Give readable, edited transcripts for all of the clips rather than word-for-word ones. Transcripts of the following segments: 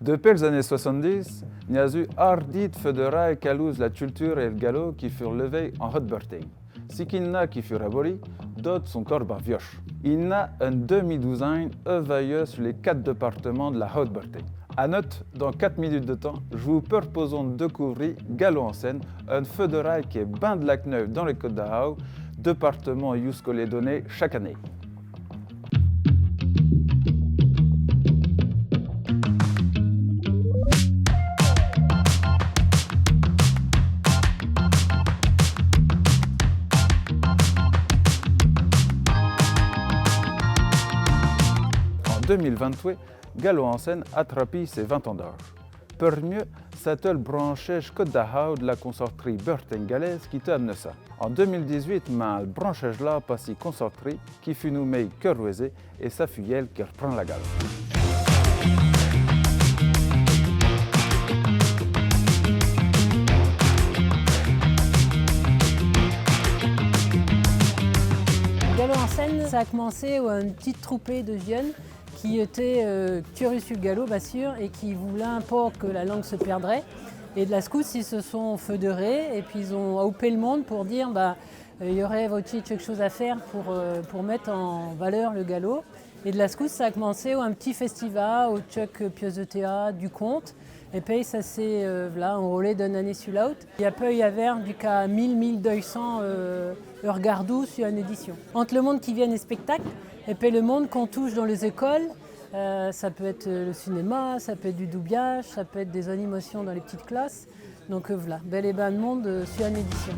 Depuis les années 70, il y a eu ardite fédéral qui alouse la culture et le galop qui furent levés en hot-birthing. Si qu'il y en a qui furent abolis, d'autres sont encore vioches. Il y a une demi-douzaine œuvre sur les 4 départements de la hot-birthing. À note, dans 4 minutes de temps, je vous proposons de découvrir Galop en scène, un fédéral qui est bain de lac Neuve dans les Côtes d'Arau, département où les données chaque année. En 2028, Galop en scène attrape ses 20 ans d'âge. Pour mieux, c'est le branchage Côte d'Arau de la consorterie Birthing-Galaise qui t'a amené ça. En 2018, le branchage là passé consorterie qui fut nommé Cœur-Roisé et ça fut elle qui reprend la gale. Galop en scène, ça a commencé une petite troupée de jeunes qui étaient curieux sur le galop, bien sûr, et qui voulaient pas que la langue se perdrait. Et de la Scouts, ils se sont fédérés et puis ils ont oupé le monde pour dire il y aurait quelque chose à faire pour mettre en valeur le galop. Et de la Scouts, ça a commencé un petit festival au Tchèque pièce de théâtre, du conte. Et puis ça s'est enrôlé d'une année sur l'autre. Et après, il y avait du cas 1000-1200 regardous sur une édition. Entre le monde qui vient des spectacles et puis le monde qu'on touche dans les écoles, ça peut être le cinéma, ça peut être du doublage, ça peut être des animations dans les petites classes. Donc voilà, bel et ben de monde sur une édition.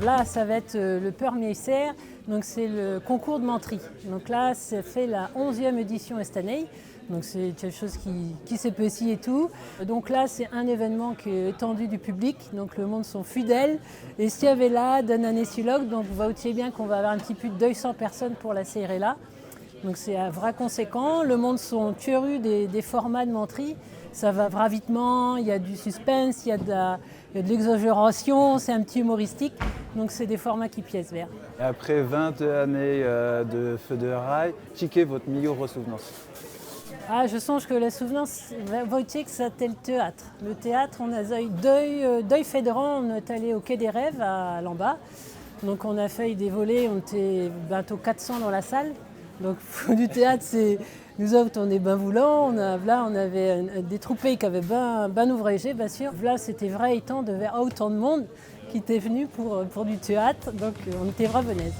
Là, ça va être le premier serre, donc c'est le concours de menterie. Donc là, c'est fait la 11e édition cette année. Donc c'est quelque chose qui s'épaissit et tout. Donc là, c'est un événement qui est étendu du public, donc le monde sont fidèles. Et s'il y avait là d'une année sur l'autre, donc vous voyez bien qu'on va avoir un petit peu de 200 personnes pour la série là. Donc c'est un vrai conséquent. Le monde sont curieux des formats de menterie. Ça va ravitement, il y a du suspense, il y a de l'exagération, c'est un petit humoristique. Donc c'est des formats qui piècent vers. Après 20 années de fédéral, quel est votre meilleur souvenance? Je songe que la souvenance, que c'était le théâtre. Le théâtre, on a deux fédérants, on est allé au Quai des Rêves à Lambas. Donc on a fait des volets, on était bientôt 400 dans la salle. Donc du théâtre, nous autres, on est bien voulants. On avait des troupées qui avaient bien ouvragé, bien sûr. Là, c'était vrai étant de voir autant de monde qui était venu pour du théâtre. Donc on était vraiment venaises.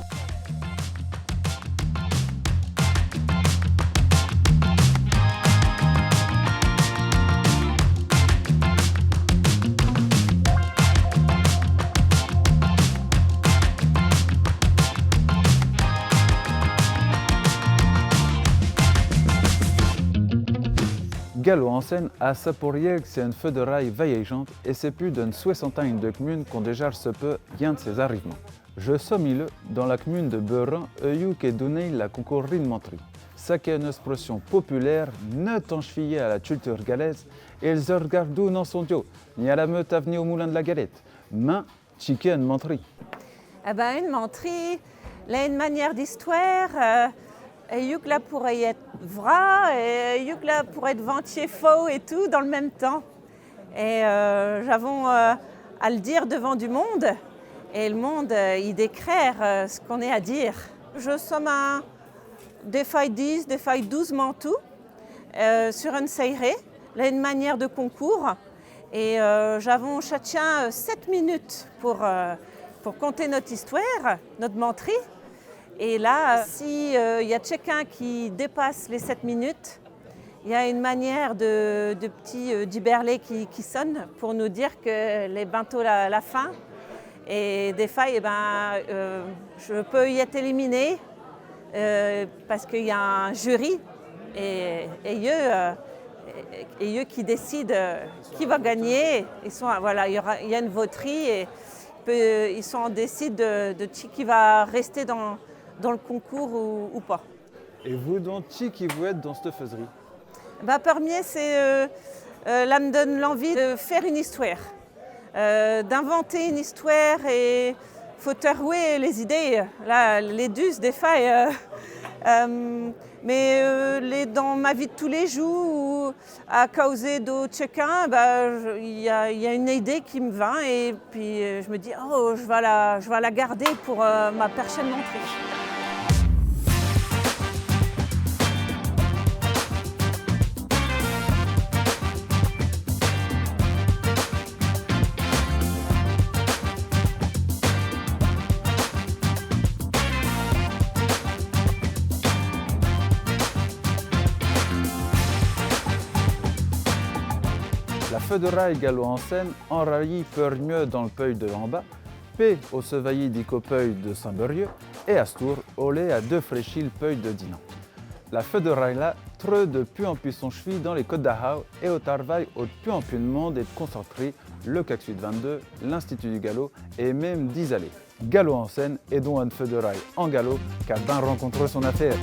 Galop en scène à Saporiel, c'est une fédéral voyageante et c'est plus d'une soixantaine de communes qui ont déjà ce peu rien de ses arrivements. Je sommes dans la commune de Beuran, qui est donné la concourie de menterie. Ça qui est une expression populaire, net enchevillée à la culture galaise, et ils regardent dans son dieu, ni à la meute à venir au moulin de la galette. Mais, chiquet une menterie. Une menterie, là, une manière d'histoire. Et là pourrait être vrai, et là pourrait être ventier faux et tout dans le même temps. Et j'avons à le dire devant du monde, et le monde, il décrère ce qu'on est à dire. Je somme des fois 10, des fois 12 manteaux sur une série, là une manière de concours. Et j'avons chacun 7 minutes pour conter notre histoire, notre menterie. Et là, s'il y a quelqu'un qui dépasse les 7 minutes, il y a une manière de petit diberlet qui sonne pour nous dire que les bientôt la fin. Et des fois, je peux y être éliminée parce qu'il y a un jury et eux qui décident qui va gagner. Il y a une voterie et ils décident de qui va rester dans le concours ou pas. Et vous, qui vous êtes dans cette faiserie? Premier, c'est là me donne l'envie de faire une histoire, d'inventer une histoire et faut terrouer les idées. Là, les dus des fois, Mais dans ma vie de tous les jours, à causer de chacun, il y a une idée qui me vient et puis je me dis oh, je vais la garder pour ma prochaine montée. La feu de rail gallo en scène enraillit peur mieux dans le peuil de Lamba, P au sevaillis dico peuil de Saint-Berieux et Astour au lait à deux fréchis le peuil de Dinan. La feu de rail là, treux de pu en pu son cheville dans les Côtes d'Arau et au Tarvail au pu en pu de monde et de concentrer le CAC Sud 22, l'Institut du Gallo et même d'Isalé. Gallo en scène et dont un feu de rail en gallo car ben rencontre son affaire.